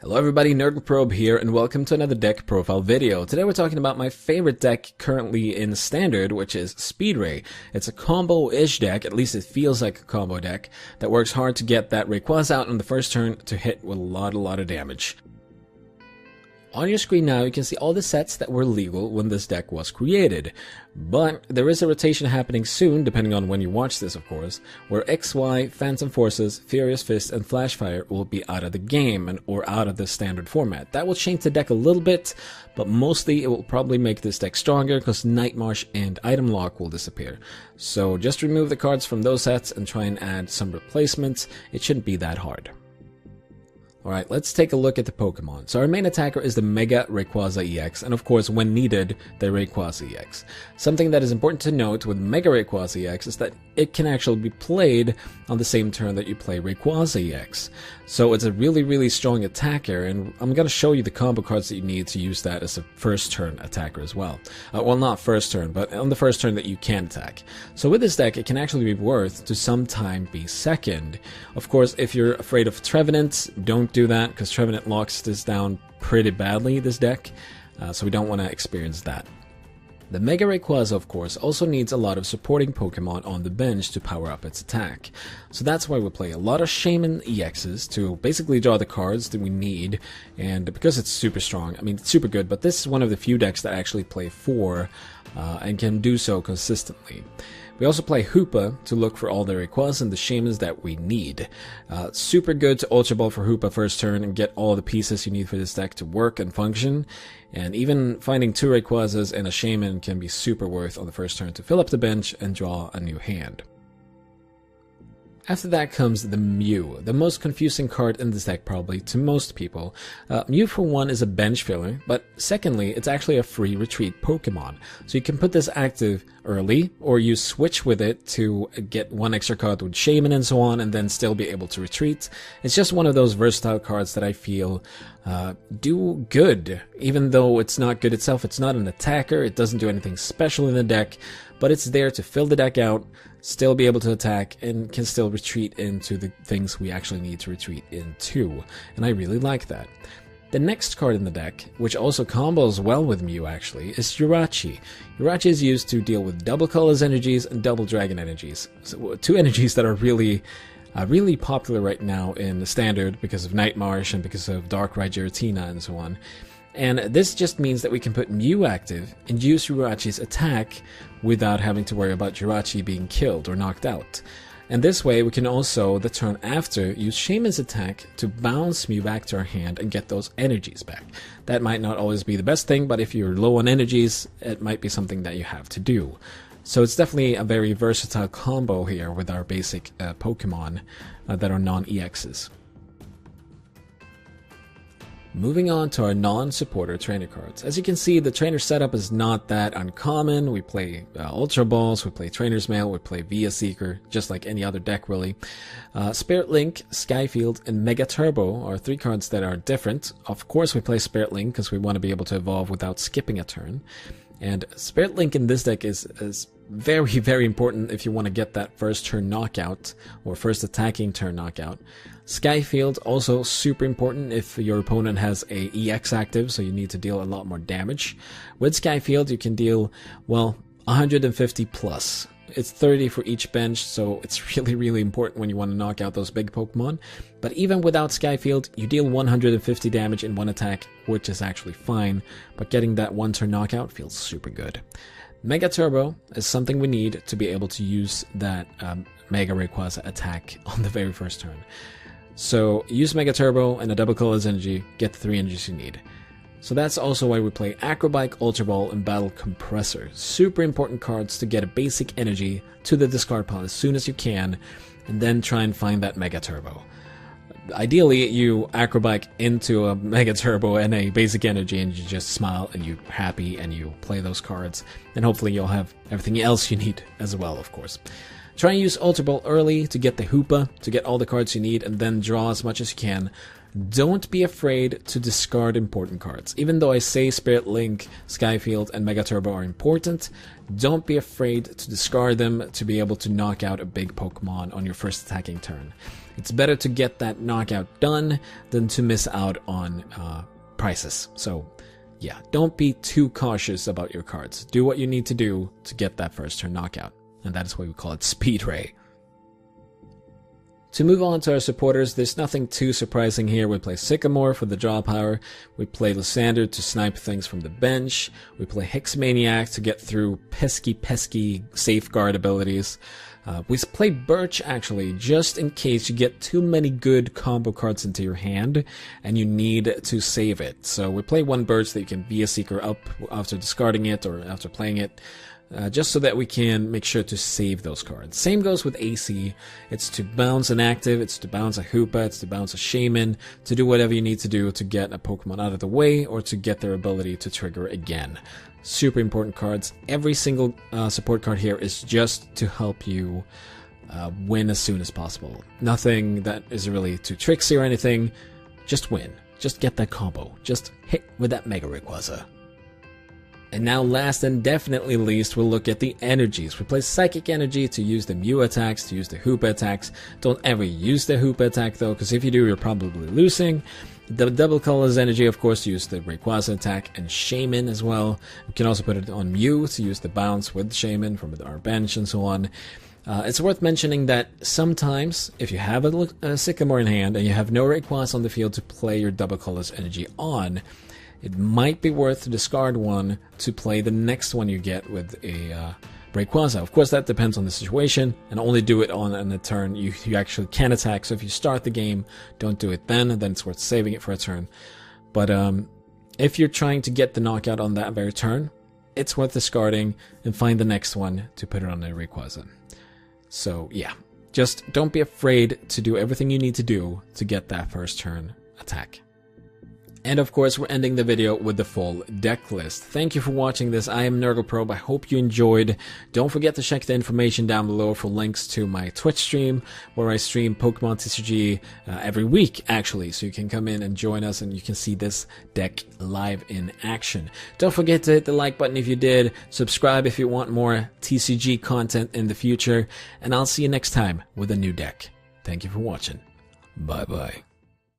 Hello everybody, Nurgleprobe here, and welcome to another deck profile video. Today we're talking about my favorite deck currently in Standard, which is Speedray. It's a combo-ish deck, at least it feels like a combo deck, that works hard to get that Rayquaza out on the first turn to hit with a lot of damage. On your screen now, you can see all the sets that were legal when this deck was created. But there is a rotation happening soon, depending on when you watch this, of course, where XY, Phantom Forces, Furious Fist, and Flashfire will be out of the game or out of the standard format. That will change the deck a little bit, but mostly it will probably make this deck stronger because Night March and Item Lock will disappear. So just remove the cards from those sets and try and add some replacements. It shouldn't be that hard. Alright, let's take a look at the Pokemon. So our main attacker is the Mega Rayquaza EX, and of course, when needed, the Rayquaza EX. Something that is important to note with Mega Rayquaza EX is that it can actually be played on the same turn that you play Rayquaza EX. So it's a really strong attacker, and I'm going to show you the combo cards that you need to use that as a first turn attacker as well. Well, not first turn, but on the first turn that you can attack. So with this deck, it can actually be worth to sometime be second. Of course, if you're afraid of Trevenant, don't do that, because Trevenant locks this down pretty badly, this deck, so we don't want to experience that. The Mega Rayquaza, of course, also needs a lot of supporting Pokemon on the bench to power up its attack. So that's why we play a lot of Shaman EXs to basically draw the cards that we need, and because it's super strong, I mean, it's super good, but this is one of the few decks that actually play 4 and can do so consistently. We also play Hoopa to look for all the Rayquazas and the Shamans that we need. Super good to Ultra Ball for Hoopa first turn and get all the pieces you need for this deck to work and function. And even finding 2 Rayquazas and a Shaman can be super worth on the first turn to fill up the bench and draw a new hand. After that comes the Mew, the most confusing card in this deck probably to most people. Mew for one is a bench filler, but secondly it's actually a free retreat Pokemon. So you can put this active early, or you switch with it to get 1 extra card with Shaman and so on, and then still be able to retreat. It's just one of those versatile cards that I feel do good, even though it's not good itself. It's not an attacker, it doesn't do anything special in the deck, but it's there to fill the deck out, still be able to attack, and can still retreat into the things we actually need to retreat into, and I really like that. The next card in the deck, which also combos well with Mew actually, is Jirachi. Jirachi is used to deal with double Colorless energies and double Dragon energies. So, 2 energies that are really popular right now in the Standard because of Night March and because of Darkrai Giratina and so on. And this just means that we can put Mew active and use Jirachi's attack without having to worry about Jirachi being killed or knocked out. And this way we can also, the turn after, use Shaman's attack to bounce Mew back to our hand and get those energies back. That might not always be the best thing, but if you're low on energies, it might be something that you have to do. So it's definitely a very versatile combo here with our basic Pokemon that are non-EXs. Moving on to our non-supporter trainer cards. As you can see, the trainer setup is not that uncommon. We play Ultra Balls, we play Trainer's Mail, we play Via Seeker, just like any other deck really. Spirit Link, Skyfield, and Mega Turbo are 3 cards that are different. Of course we play Spirit Link because we want to be able to evolve without skipping a turn. And Spirit Link in this deck is very important if you want to get that first turn knockout or first attacking turn knockout. Skyfield also super important if your opponent has a EX active, so you need to deal a lot more damage. With Skyfield you can deal, well, 150 plus. It's 30 for each bench, so it's really important when you want to knock out those big Pokemon. But even without Skyfield, you deal 150 damage in 1 attack, which is actually fine, but getting that 1 turn knockout feels super good. Mega Turbo is something we need to be able to use that Mega Rayquaza attack on the very first turn. So use Mega Turbo and a double Colorless energy, get the 3 energies you need. So that's also why we play Acrobike, Ultra Ball, and Battle Compressor. Super important cards to get a basic energy to the discard pile as soon as you can, and then try and find that Mega Turbo. Ideally, you Acrobike into a Mega Turbo and a basic energy, and you just smile and you're happy and you play those cards, and hopefully you'll have everything else you need as well, of course. Try and use Ultra Ball early to get the Hoopa, to get all the cards you need, and then draw as much as you can. Don't be afraid to discard important cards. Even though I say Spirit Link, Skyfield, and Mega Turbo are important, don't be afraid to discard them to be able to knock out a big Pokemon on your first attacking turn. It's better to get that knockout done than to miss out on prizes. So yeah, don't be too cautious about your cards. Do what you need to do to get that first turn knockout. And that is why we call it Speedray. To move on to our supporters, there's nothing too surprising here. We play Sycamore for the draw power, we play Lysander to snipe things from the bench, we play Hexmaniac to get through pesky safeguard abilities. We play Birch actually, just in case you get too many good combo cards into your hand and you need to save it. So we play one Birch that you can Via Seeker up after discarding it or after playing it. Just so that we can make sure to save those cards. Same goes with AC. It's to bounce an active, it's to bounce a Hoopa, it's to bounce a Shaman, to do whatever you need to do to get a Pokemon out of the way or to get their ability to trigger again. Super important cards. Every single support card here is just to help you win as soon as possible. Nothing that is really too tricksy or anything. Just win. Just get that combo. Just hit with that Mega Rayquaza. And now last and definitely least, we'll look at the energies. We play Psychic Energy to use the Mew attacks, to use the Hoopa attacks. Don't ever use the Hoopa attack though, because if you do, you're probably losing. The Double Colorless Energy, of course, to use the Rayquaza attack and Shaman as well. We can also put it on Mew to use the bounce with Shaman from our bench and so on. It's worth mentioning that sometimes, if you have a Sycamore in hand and you have no Rayquaza on the field to play your Double Colorless Energy on, it might be worth to discard one to play the next one you get with a Rayquaza. Of course, that depends on the situation, and only do it on a turn you actually can attack. So if you start the game, don't do it then it's worth saving it for a turn. But if you're trying to get the knockout on that very turn, it's worth discarding and find the next one to put it on a Rayquaza. So yeah, just don't be afraid to do everything you need to do to get that first turn attack. And of course, we're ending the video with the full deck list. Thank you for watching this. I am Nurgleprobe. I hope you enjoyed. Don't forget to check the information down below for links to my Twitch stream, where I stream Pokemon TCG every week, actually. So you can come in and join us, and you can see this deck live in action. Don't forget to hit the like button if you did. Subscribe if you want more TCG content in the future. And I'll see you next time with a new deck. Thank you for watching. Bye-bye.